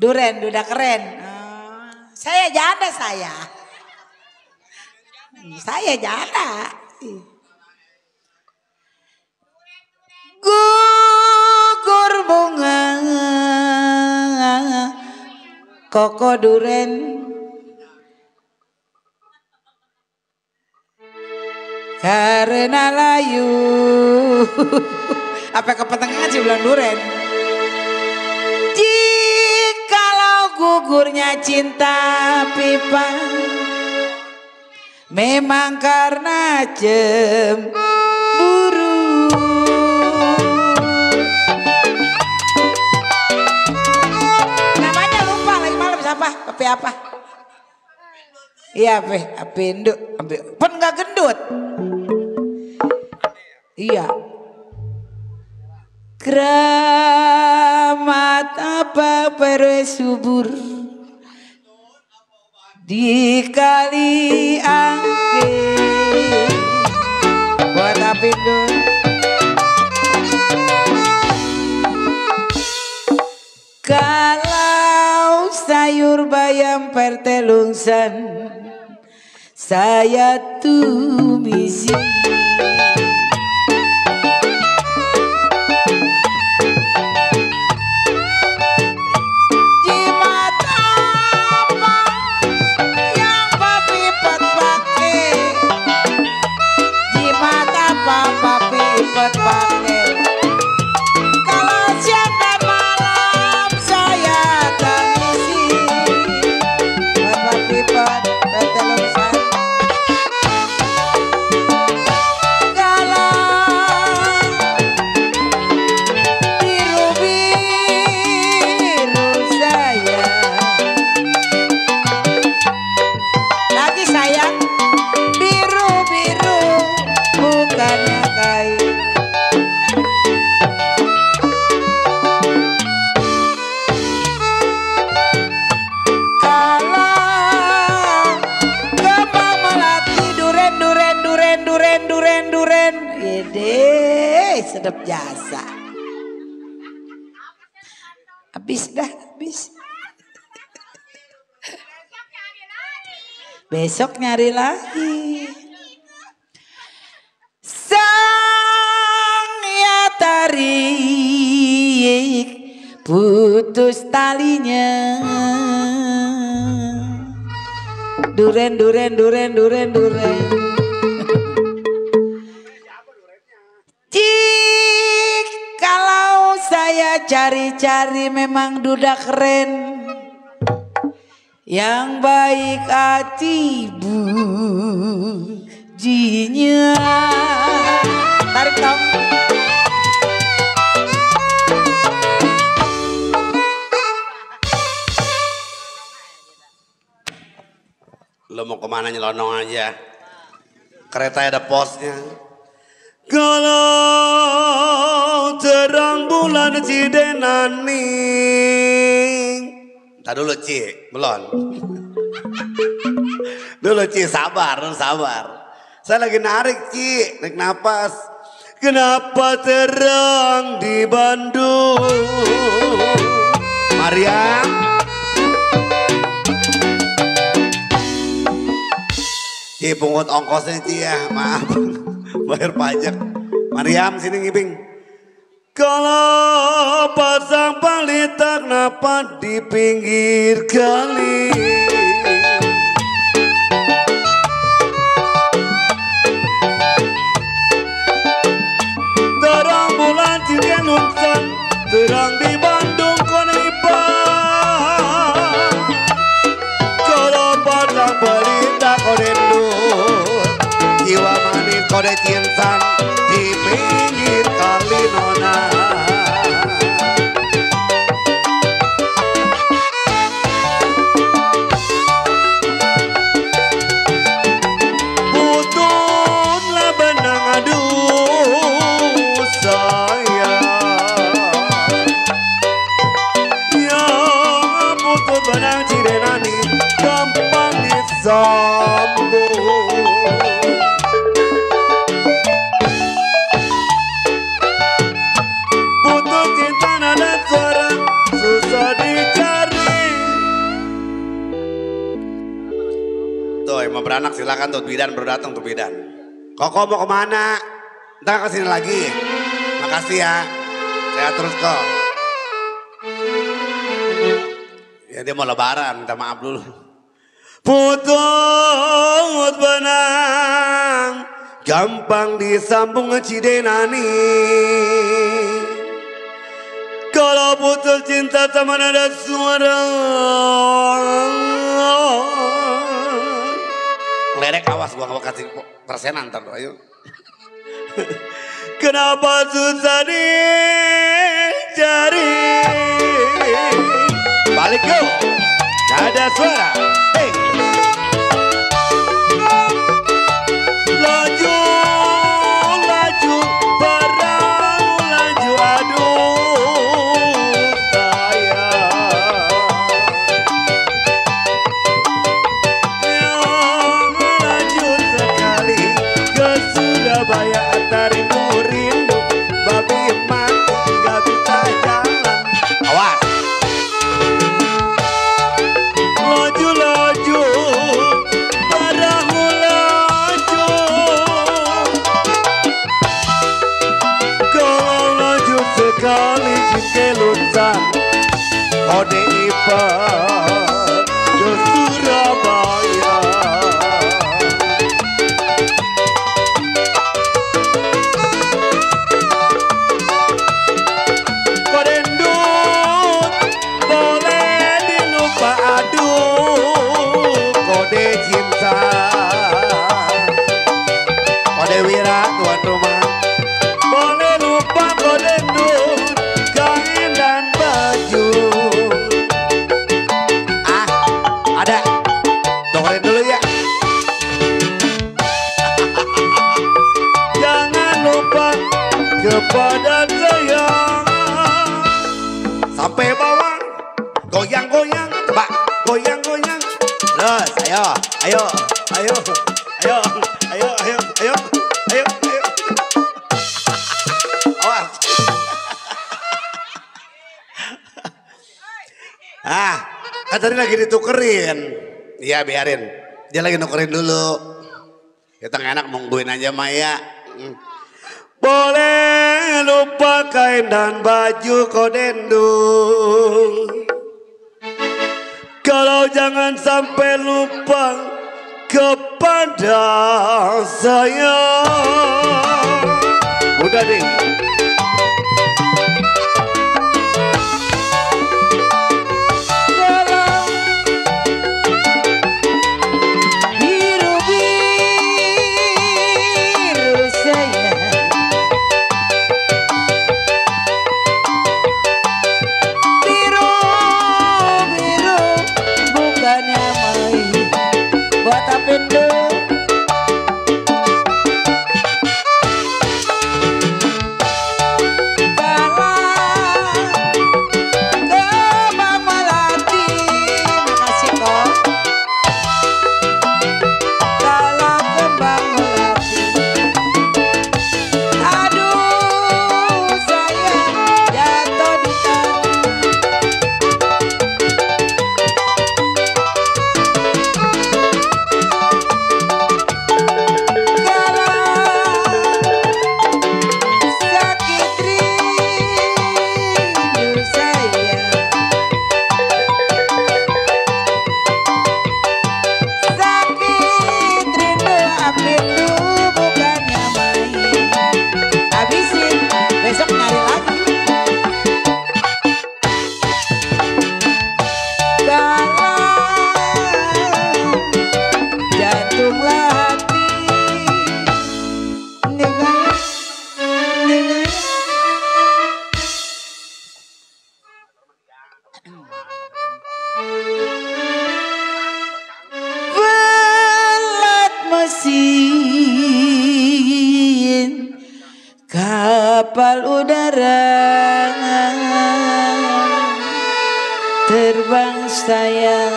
Duren, udah keren. Saya janda saya. Saya janda. Gugur bunga koko duren. Karena layu. Apa kepentingan sih bilang duren? Jikalau gugurnya cinta pipa, memang karena cemburu. Namanya lupa lagi malam siapa? Papi apa? Iya apa induk? Pun gak gendut. Iya. Keramat apa bersubur di kali angke. Buat apindo. Kalau sayur bayam pertelungsan saya tumisi. Kalau siang dan malam saya tangisi. Bapak pipat bertelungsan. Kalau biru-biru saya lagi sayang. Biru-biru bukannya kain. Duren. Ide sedap jasa. Habis dah, habis. Besok nyari lagi. Sang ya tarik putus talinya. Duren. Kalau saya cari-cari memang duda keren, yang baik hati bujinya. Tarik dong. Lo mau kemana nyelonong aja. Kereta ada posnya. Kalau terang bulan Cidenani. Ntar dulu Ci, belum. Dulu Ci, sabar. Saya lagi narik Ci, narik napas. Kenapa terang di Bandung? Mariam. Ci, pungut ongkosnya Ci ya, maaf. Bayar pajak. Mariam sini ngibing. Kalau pasang pelita kenapa di pinggir kali? Terang bulan Cidenungsan, terang di Bandung konipan. Kalau pasang pelita kodendur, jiwa manis kode cinsan di pinggir kali nona. Pututlah benang aduh sayang, yang putut benang Cidenani gampang disambung. Susah dicari boy, mau beranak silakan tuh bidan baru datang tuh bidan. Koko mau kemana? Ntar kesini lagi. Makasih ya. Sehat terus kok. Ya dia mau lebaran, minta maaf dulu. Putut benang, gampang disambung ngecidenani. Kalau putus cinta sama nada suara. Lerek awas gua gak kasih persenan ntar ayo. Kenapa susah dicari? Balik go, nada suara. Hey. Laju, laju, barang laju, aduh sayang. Yang laju sekali ke Surabaya, rindu rindu, babi mati gak bisa jalan. Awas. Laju laju, padamu laju. Kalau laju sekali jingke lunsan, kode ipat ke Surabaya. Kode wira tuan rumah, boleh lupa kode dun, kain dan baju. Ah, ada, dengerin dulu ya. Jangan lupa kepada saya. Sampai bawah, goyang-goyang, coba goyang-goyang. Terus, ayo, ayo, ayo, ayo, ayo, ayo, ayo, ayo, ayo. Awas. Ah, kan tadi lagi ditukerin. Iya biarin, dia lagi nukerin dulu. Kita nggak enak nungguin aja Maya. Boleh lupa kain dan baju kau dendung. Kalau jangan sampai lupa kepada saya. Udah deh. Biru-biru sayang, biru-biru bukannya main buat apendo. Velat mesin kapal udara terbang sayang.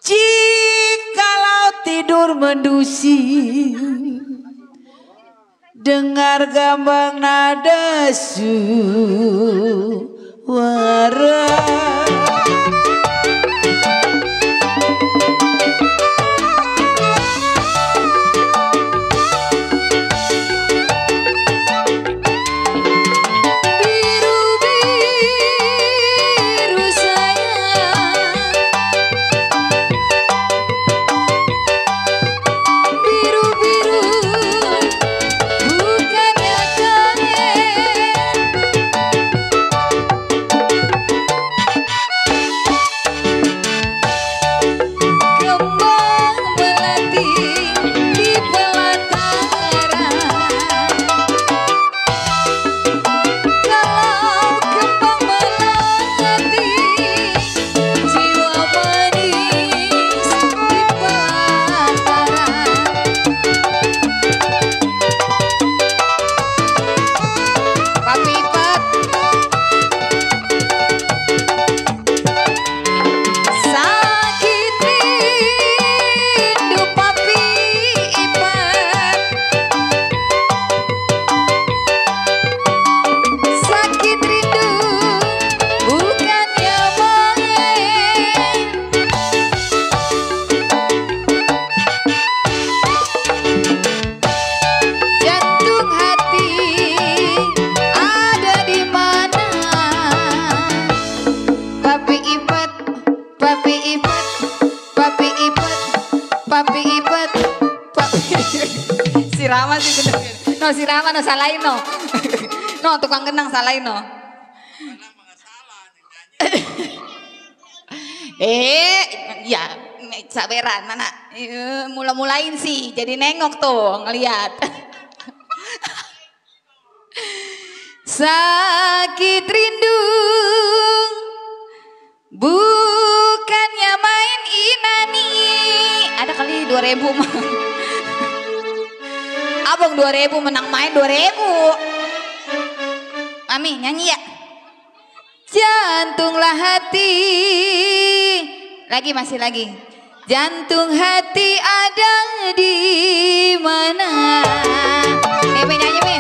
Jikalau tidur mendusing, dengar gambang nada suara. Rama sih bener. No si Rama no salahin no. No tukang genang salahin no. Ya sabaran mana mula-mulain sih jadi nengok tuh ngelihat. Sakit rindu bukannya main inani. Ada kali 2000 mah. Abang 2000 menang main 2000. Mami nyanyi ya. Jantunglah hati. Masih lagi. Jantung hati ada di mana? Mi nyanyi Mi.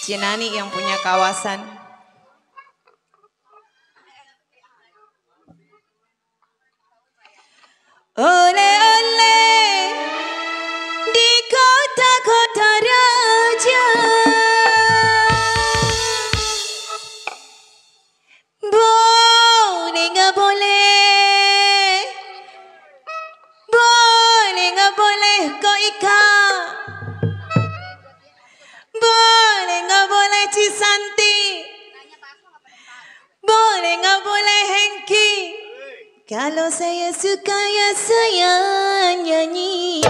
Cinani yang punya kawasan. Oleh-oleh di kota-kota raja. Boleh nggak boleh? Boleh nggak boleh kau Ika? Boleh nggak boleh Cisanti? Boleh nggak boleh Hengki? Kalau saya suka ya saya nyanyi.